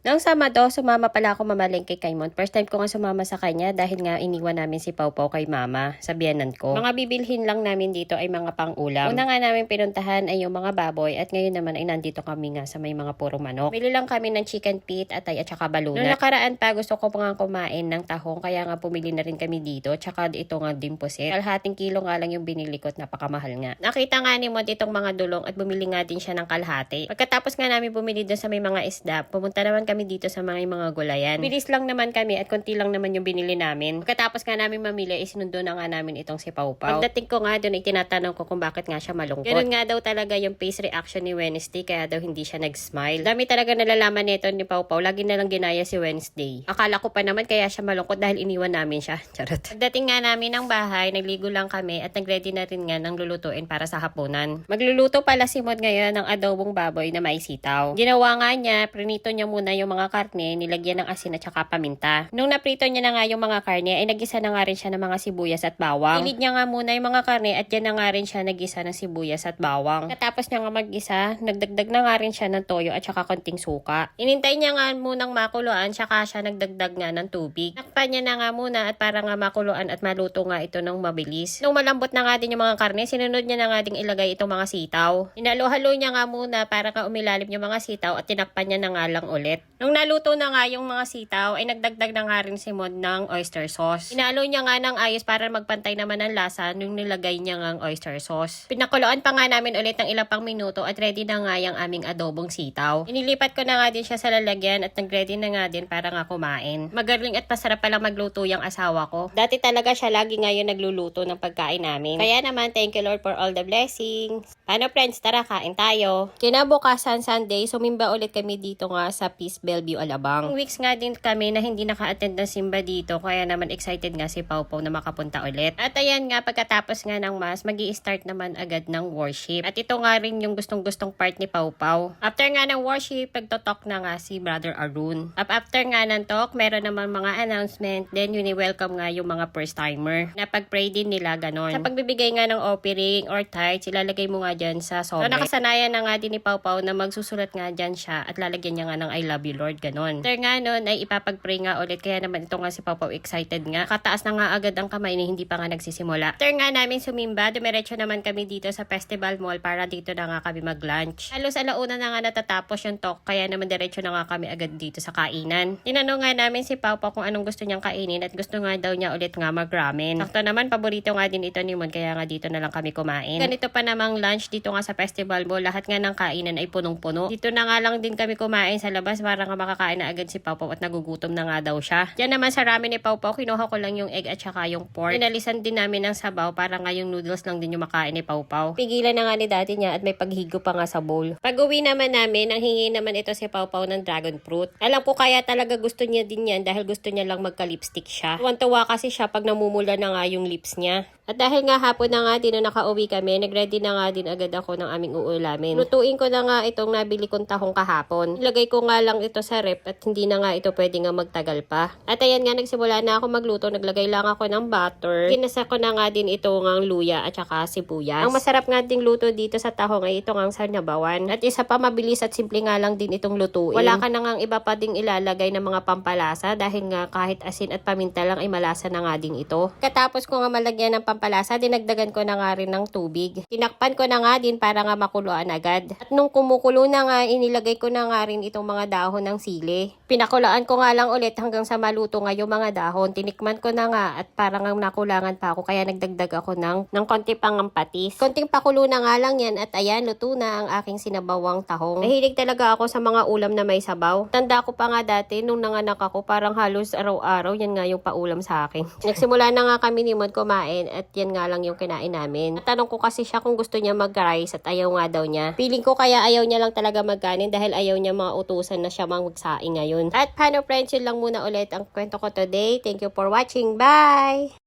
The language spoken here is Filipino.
Noong Sabado, sumama pala ako mamalengke kay Mon. First time ko nga sumama sa kanya dahil nga iniwan namin si Pau Pau kay mama sa biyanan ko. Mga bibilhin lang namin dito ay mga pang-ulam. Una nga namin pinuntahan ay yung mga baboy at ngayon naman ay nandito kami nga sa may mga puro manok. Bili lang kami ng chicken feet, atay at saka baluna. Noong nakaraan pa gusto ko pa nga kumain ng tahong kaya nga pumili na rin kami dito. Tsaka ito nga din pusit. Kalahating kilo nga lang yung binili ko at napakamahal nga. Nakita nga ni Mon itong mga dulong at bumili nga din siya ng kalahati. Pagkatapos nga namin bumili doon sa may mga isda, pumunta naman kami dito sa mga gulayan. Bilis lang naman kami at konti lang naman yung binili namin. Pagkatapos nga namin mamili, isinundo na nga namin itong si Pau Pau. Pagdating ko nga doon, itinatanong ko kung bakit nga siya malungkot. Ganun nga daw talaga yung face reaction ni Wednesday, kaya daw hindi siya nag-smile. Dami talaga nalalaman nito ni Pau Pau. Lagi na lang ginaya si Wednesday. Akala ko pa naman kaya siya malungkot dahil iniwan namin siya. Charot. Pagdating nga namin ng bahay, nagligo lang kami at nag-ready na rin nga ng lulutuin para sa hapunan. Magluluto pala si Mod ngayon ng adobong baboy na may sitaw. Ginawa nga niya, prinito niya muna yung mga karne, nilagyan ng asin at saka paminta. Nung naprito niya na nga yung mga karne, ay nagisa na nga rin siya ng mga sibuyas at bawang. Ilid niya nga muna yung mga karne at yan na nga rin siya nagisa ng sibuyas at bawang. Katapos niya nga mag-isa, nagdagdag na nga rin siya ng toyo at saka konting suka. Inintay niya nga munang makuluan, saka siya nagdagdag nga ng tubig. Takpan niya na nga muna at para nga makuluan at maluto nga ito ng mabilis. Nung malambot na nga din yung mga karne, sinunod niya na nga ding ilagay itong mga sitaw. Inalo-halo niya nga muna para nga umilalim yung mga sitaw at tinakpan niya na nga lang ulit. Nung naluto na nga yung mga sitaw, ay nagdagdag na nga rin si Mod ng oyster sauce. Inalo niya nga ng ayos para magpantay naman ng lasa nung nilagay niya nga ang oyster sauce. Pinakuloan pa nga namin ulit ng ilang pang minuto at ready na nga yung aming adobong sitaw. Inilipat ko na nga din siya sa lalagyan at nag-ready na nga din para nga kumain. Magaling at masarap palang magluto yung asawa ko. Dati talaga siya lagi ngayon nagluluto ng pagkain namin. Kaya naman, thank you Lord for all the blessings. Paano friends, tara kain tayo. Kinabukasan Sunday, sumimba ulit kami dito nga sa Peace Bellevue, Alabang. Weeks nga din kami na hindi naka-attend ng simba dito, kaya naman excited nga si Pau Pau na makapunta ulit. At ayan nga, pagkatapos nga ng mass, magi-start naman agad ng worship. At ito nga rin yung gustong-gustong part ni Pau Pau. After nga ng worship, pagtotalk na nga si Brother Arun. After nga ng talk, meron naman mga announcement, then welcome nga yung mga first timer. Na pag-pray din nila, ganon. Sa pagbibigay nga ng offering or tithes, ilalagay mo nga dyan sa sobre. So nakasanayan na nga din ni Pau Pau na magsusulat nga dyan siya at lalagyan niya nga ng I love you Lord, ganon. After nga nun ay ipapag-pray nga ulit, kaya naman ito nga si Pau Pau excited nga. Kataas na nga agad ang kamay na hindi pa nga nagsisimula. After nga namin sumimba, dumiretso naman kami dito sa Festival Mall para dito na nga kami mag-lunch. Halos alauna na nga natatapos yung talk, kaya naman diretso na nga kami agad dito sa kainan. Tinanong nga namin si Pau Pau kung anong gusto niyang kainin at gusto nga daw niya ulit nga mag-ramen. Sakto naman, paborito nga din ito ni Mon, kaya nga dito na lang kami kumain. Ganito pa namang lunch dito nga sa Festival Mall, lahat nga ng kainan ay punong-puno. Dito na nga lang din kami kumain sa labas para nga makakain na agad si Pau Pau at nagugutom na nga daw siya. Diyan naman sa ramen ni Pau Pau, kinuha ko lang yung egg at saka yung pork. Inalisan din namin ng sabaw para nga yung noodles lang din yung makain ni Pau Pau. Pigilan na nga ni dati niya at may paghigo pa nga sa bowl. Pag-uwi naman namin, ang hingi naman ito si Pau Pau ng dragon fruit. Alam ko kaya talaga gusto niya din yan dahil gusto niya lang magka-lipstick siya. Tuwan-tuwa kasi siya pag namumula na nga yung lips niya. At dahil nga hapon na nga din na nakauwi kami, nag-ready na nga din agad ako ng aming uulamin. Lutuin ko na nga itong nabili kong tahong kahapon. Ilagay ko nga lang ito sa rep at hindi na nga ito pwede nga magtagal pa. At ayan nga, nagsimula na ako magluto. Naglagay lang ako ng butter. Ginasa ko na nga din ito ng luya at saka sibuyas. Ang masarap nga ding luto dito sa tahong ay ito nga sarnabawan. At isa pa, mabilis at simple nga lang din itong lutuin. Wala ka na nga iba pa ding ilalagay ng mga pampalasa dahil nga kahit asin at paminta lang ay malasa na nga din ito. Katapos ko nga malagyan ng pampalasa, dinagdagan ko na nga rin ng tubig. Tinakpan ko na nga din para nga makuluan agad. At nung kumukulo na nga, inilagay ko na nga rin itong mga dahon ng sili. Pinakulaan ko nga lang ulit hanggang sa maluto nga yung mga dahon. Tinikman ko na nga at parang nakulangan pa ako, kaya nagdagdag ako ng konti pang patis. Konting pakulo na nga lang yan at ayan, luto na ang aking sinabawang tahong. Mahilig talaga ako sa mga ulam na may sabaw. Tanda ko pa nga dati nung nanganak ako, parang halos araw-araw yan nga yung paulam sa akin. Nagsimula na nga kami ni Mod kumain at yan nga lang yung kinain namin. Tanong ko kasi siya kung gusto niya mag-rice at ayaw nga daw niya. Feeling ko kaya ayaw niya lang talaga magkanin dahil ayaw niya mga utusan na siya magsaing ngayon. At paano friends, yun lang muna ulit ang kwento ko today. Thank you for watching. Bye!